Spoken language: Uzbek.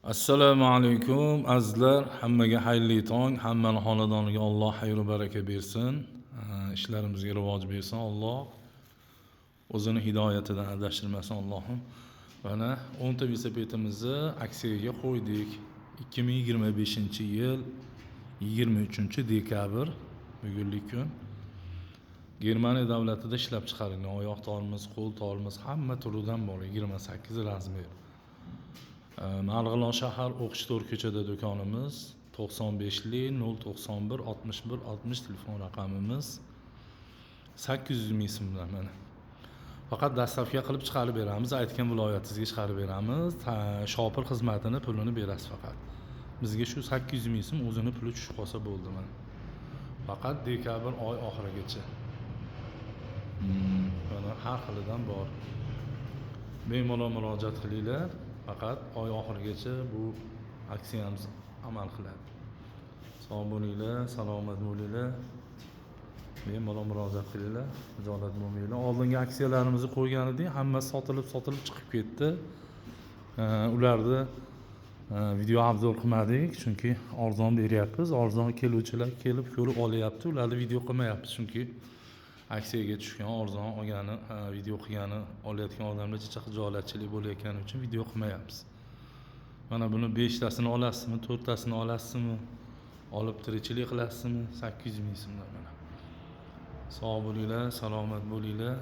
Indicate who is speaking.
Speaker 1: Assalomu alaykum azizlar, hammaga xayrli tong, hammani xonadoniga Alloh xayr va baraka bersin. Ishlarimizga rivoj bersin Alloh. O'zini hidoyatidan adashtirmasin Allohim. Mana 10 ta velosipedimizni aksiyaga qo'ydik. 2025-yil 23-dekabr bugungi kun. Germaniya davlatida ishlab chiqarilgan oyoq torimiz, qo'l torimiz hamma turidan bor 28 razmer. Marg'ilon shahar O'qishto'r ko'chada do'konimiz, 95li 091 61 60 telefon raqamimiz, 800 ming so'm bilan mana. Faqat dastavka qilib chiqarib beramiz, aytgan viloyatingizga chiqarib beramiz. Shopir xizmatini pulini berasiz faqat. Bizga shu 800 ming so'm o'zini puli tushib qolsa bo'ldi mana. Faqat dekabr oy oxirigacha. Mana har xilidan bor. Bemalol murojaat qilinglar. Faqat oy oxirigacha bu aksiyamiz amal qiladi. Sog' bo'linglar, salomat bo'linglar. Bemalol murojaat qilinglar, hijolat bo'lmanglar. Oldingi aksiyalarimizni qo'ygan edik, hammasi sotilib chiqib ketdi. Ularni video obzor qilmadik, chunki arzon beryapmiz. Arzon keluvchilar kelib ko'rib olyapti, ularni video qilmayapmiz, chunki aksiyaga tushgan, arzon olgani, video qilgani, olayotgan odamlar chicha xijolatchilik bo'layotgani uchun video qilmayapmiz. Mana buni 5 tasini olasizmi, 4 tasini olasizmi? Olib tirikchilik qilasizmi? 800 ming so'mdan mana. Sog' bo'linglar, salomat bo'linglar.